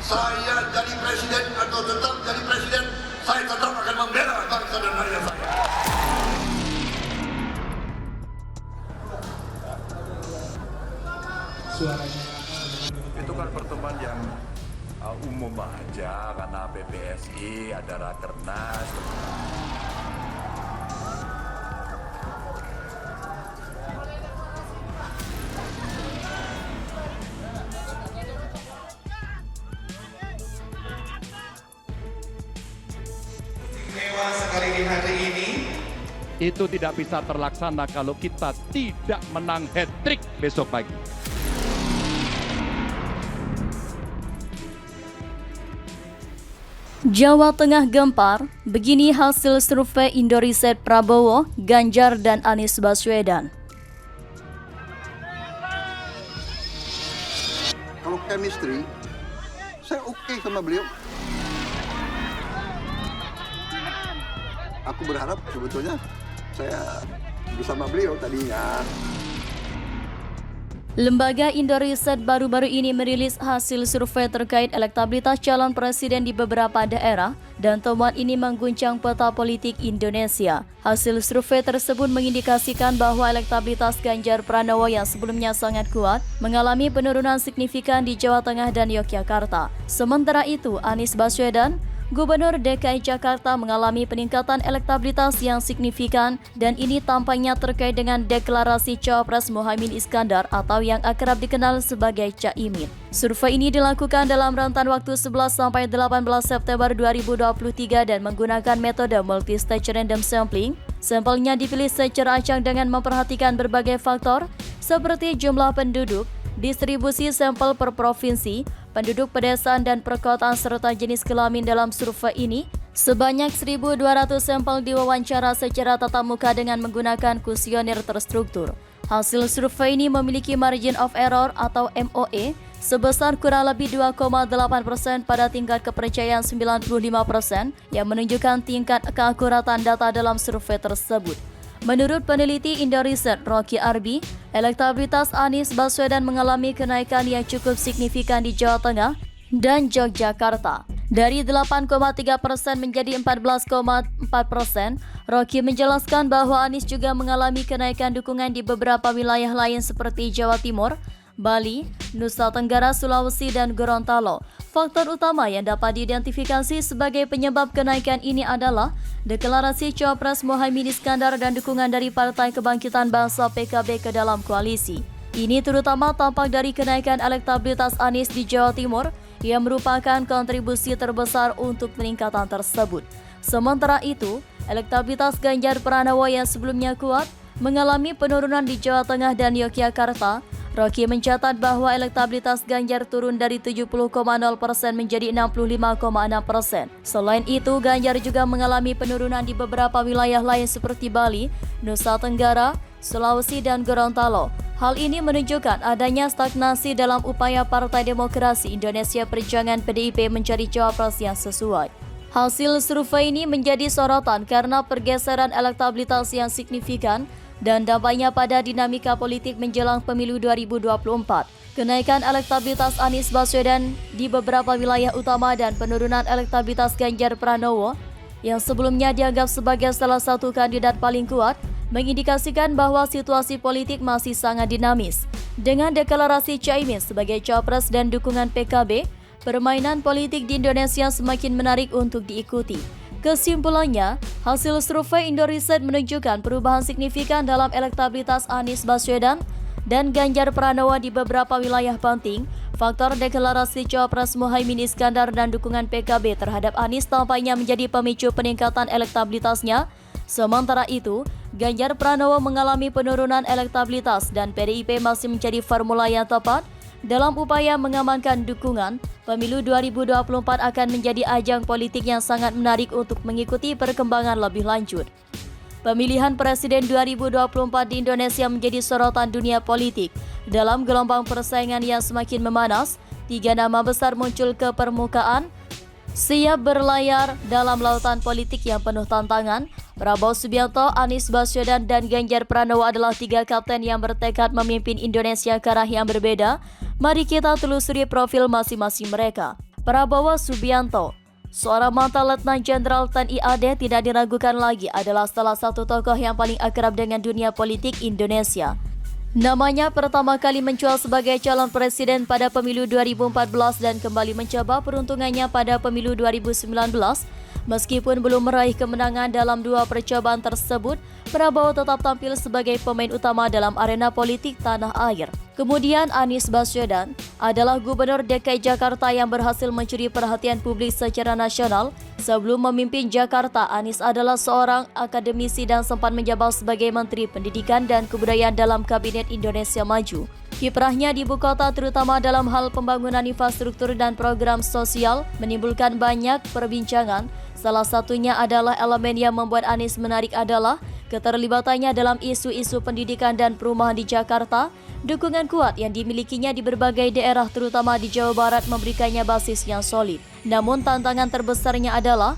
saya jadi presiden atau tetap jadi presiden, saya tetap akan membela bangsa dan rakyat saya. Itu kan pertemuan yang umum aja karena PPSI ada rakernas. Mewah sekali di hari ini. Itu tidak bisa terlaksana kalau kita tidak menang hat-trick besok pagi. Jawa Tengah gempar, begini hasil survei Indoriset Prabowo, Ganjar dan Anies Baswedan. Kalau chemistry, saya oke sama beliau. Aku berharap sebetulnya saya bersama beliau tadinya. Lembaga Indoriset baru-baru ini merilis hasil survei terkait elektabilitas calon presiden di beberapa daerah dan temuan ini mengguncang peta politik Indonesia. Hasil survei tersebut mengindikasikan bahwa elektabilitas Ganjar Pranowo yang sebelumnya sangat kuat mengalami penurunan signifikan di Jawa Tengah dan Yogyakarta. Sementara itu, Anies Baswedan, Gubernur DKI Jakarta mengalami peningkatan elektabilitas yang signifikan dan ini tampaknya terkait dengan deklarasi Cawapres Muhaimin Iskandar atau yang akrab dikenal sebagai Caimin. Survei ini dilakukan dalam rentan waktu 11 sampai 18 September 2023 dan menggunakan metode multi-stage random sampling. Sampelnya dipilih secara acak dengan memperhatikan berbagai faktor seperti jumlah penduduk, distribusi sampel per provinsi, penduduk pedesaan dan perkotaan serta jenis kelamin. Dalam survei ini, sebanyak 1.200 sampel diwawancara secara tatap muka dengan menggunakan kuesioner terstruktur. Hasil survei ini memiliki margin of error atau MOE sebesar kurang lebih 2,8% pada tingkat kepercayaan 95% yang menunjukkan tingkat keakuratan data dalam survei tersebut. Menurut peneliti Indoriset Rocky Arbi, elektabilitas Anies Baswedan mengalami kenaikan yang cukup signifikan di Jawa Tengah dan Yogyakarta. Dari 8,3% menjadi 14,4%, Rocky menjelaskan bahwa Anies juga mengalami kenaikan dukungan di beberapa wilayah lain seperti Jawa Timur, Bali, Nusa Tenggara, Sulawesi, dan Gorontalo. Faktor utama yang dapat diidentifikasi sebagai penyebab kenaikan ini adalah deklarasi Cawapres Muhaimin Iskandar dan dukungan dari Partai Kebangkitan Bangsa PKB ke dalam koalisi. Ini terutama tampak dari kenaikan elektabilitas Anies di Jawa Timur yang merupakan kontribusi terbesar untuk peningkatan tersebut. Sementara itu, elektabilitas Ganjar Pranowo yang sebelumnya kuat mengalami penurunan di Jawa Tengah dan Yogyakarta. Rocky mencatat bahwa elektabilitas Ganjar turun dari 70,0% menjadi 65,6%. Selain itu, Ganjar juga mengalami penurunan di beberapa wilayah lain seperti Bali, Nusa Tenggara, Sulawesi, dan Gorontalo. Hal ini menunjukkan adanya stagnasi dalam upaya Partai Demokrasi Indonesia Perjuangan PDIP mencari cawapres yang sesuai. Hasil survei ini menjadi sorotan karena pergeseran elektabilitas yang signifikan dan dampaknya pada dinamika politik menjelang pemilu 2024. Kenaikan elektabilitas Anies Baswedan di beberapa wilayah utama dan penurunan elektabilitas Ganjar Pranowo yang sebelumnya dianggap sebagai salah satu kandidat paling kuat mengindikasikan bahwa situasi politik masih sangat dinamis. Dengan deklarasi Caimin sebagai cawapres dan dukungan PKB, permainan politik di Indonesia semakin menarik untuk diikuti. Kesimpulannya, hasil survei Indoriset menunjukkan perubahan signifikan dalam elektabilitas Anies Baswedan dan Ganjar Pranowo di beberapa wilayah penting. Faktor deklarasi Cawapres Muhaimin Iskandar dan dukungan PKB terhadap Anies tampaknya menjadi pemicu peningkatan elektabilitasnya. Sementara itu, Ganjar Pranowo mengalami penurunan elektabilitas dan PDIP masih mencari formula yang tepat dalam upaya mengamankan dukungan. Pemilu 2024 akan menjadi ajang politik yang sangat menarik untuk mengikuti perkembangan lebih lanjut. Pemilihan Presiden 2024 di Indonesia menjadi sorotan dunia politik. Dalam gelombang persaingan yang semakin memanas, 3 nama besar muncul ke permukaan, siap berlayar dalam lautan politik yang penuh tantangan. Prabowo Subianto, Anies Baswedan, dan Ganjar Pranowo adalah 3 kapten yang bertekad memimpin Indonesia ke arah yang berbeda. Mari kita telusuri profil masing-masing mereka. Prabowo Subianto, seorang mantan Letnan Jenderal TNI AD, tidak diragukan lagi adalah salah satu tokoh yang paling akrab dengan dunia politik Indonesia. Namanya pertama kali mencual sebagai calon presiden pada pemilu 2014 dan kembali mencoba peruntungannya pada pemilu 2019. Meskipun belum meraih kemenangan dalam dua percobaan tersebut, Prabowo tetap tampil sebagai pemain utama dalam arena politik tanah air. Kemudian Anies Baswedan adalah Gubernur DKI Jakarta yang berhasil mencuri perhatian publik secara nasional. Sebelum memimpin Jakarta, Anies adalah seorang akademisi dan sempat menjabat sebagai Menteri Pendidikan dan Kebudayaan dalam Kabinet Indonesia Maju. Kiprahnya di ibu kota terutama dalam hal pembangunan infrastruktur dan program sosial menimbulkan banyak perbincangan. Salah satunya adalah elemen yang membuat Anies menarik adalah keterlibatannya dalam isu-isu pendidikan dan perumahan di Jakarta. Dukungan kuat yang dimilikinya di berbagai daerah terutama di Jawa Barat memberikannya basis yang solid. Namun tantangan terbesarnya adalah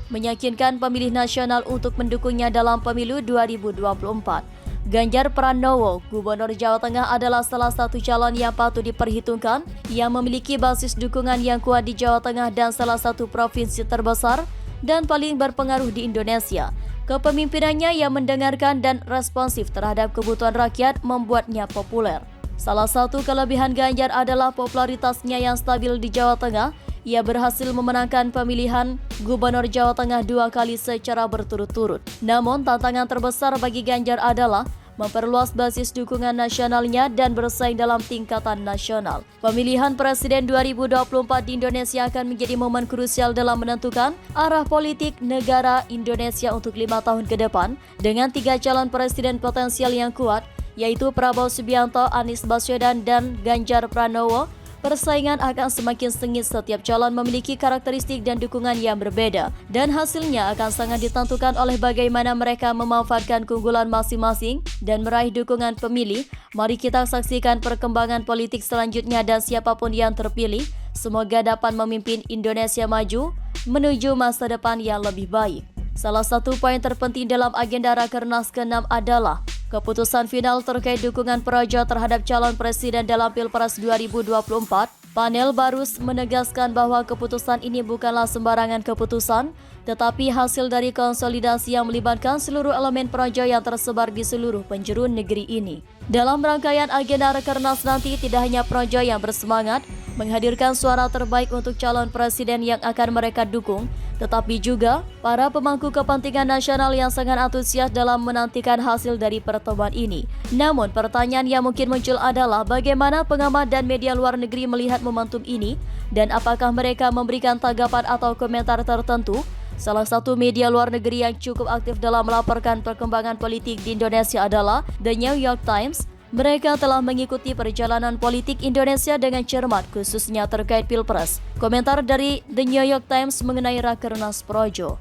meyakinkan pemilih nasional untuk mendukungnya dalam pemilu 2024. Ganjar Pranowo, Gubernur Jawa Tengah, adalah salah satu calon yang patut diperhitungkan yang memiliki basis dukungan yang kuat di Jawa Tengah dan salah satu provinsi terbesar dan paling berpengaruh di Indonesia. Kepemimpinannya yang mendengarkan dan responsif terhadap kebutuhan rakyat membuatnya populer. Salah satu kelebihan Ganjar adalah popularitasnya yang stabil di Jawa Tengah. Ia berhasil memenangkan pemilihan Gubernur Jawa Tengah 2 kali secara berturut-turut. Namun tantangan terbesar bagi Ganjar adalah memperluas basis dukungan nasionalnya dan bersaing dalam tingkatan nasional. Pemilihan Presiden 2024 di Indonesia akan menjadi momen krusial dalam menentukan arah politik negara Indonesia untuk 5 tahun ke depan dengan 3 calon presiden potensial yang kuat, yaitu Prabowo Subianto, Anies Baswedan, dan Ganjar Pranowo. Persaingan akan semakin sengit, setiap calon memiliki karakteristik dan dukungan yang berbeda, dan hasilnya akan sangat ditentukan oleh bagaimana mereka memanfaatkan keunggulan masing-masing dan meraih dukungan pemilih. Mari kita saksikan perkembangan politik selanjutnya dan siapapun yang terpilih, semoga dapat memimpin Indonesia maju menuju masa depan yang lebih baik. Salah satu poin terpenting dalam agenda Rakernas ke-6 adalah keputusan final terkait dukungan Projo terhadap calon presiden dalam Pilpres 2024. Panel Barus menegaskan bahwa keputusan ini bukanlah sembarangan keputusan, tetapi hasil dari konsolidasi yang melibatkan seluruh elemen Projo yang tersebar di seluruh penjuru negeri ini. Dalam rangkaian agenda Rakernas nanti, tidak hanya Projo yang bersemangat menghadirkan suara terbaik untuk calon presiden yang akan mereka dukung, tetapi juga para pemangku kepentingan nasional yang sangat antusias dalam menantikan hasil dari pertemuan ini. Namun pertanyaan yang mungkin muncul adalah bagaimana pengamat dan media luar negeri melihat momentum ini dan apakah mereka memberikan tanggapan atau komentar tertentu. Salah satu media luar negeri yang cukup aktif dalam melaporkan perkembangan politik di Indonesia adalah The New York Times. Mereka telah mengikuti perjalanan politik Indonesia dengan cermat, khususnya terkait Pilpres. Komentar dari The New York Times mengenai Rakernas Projo.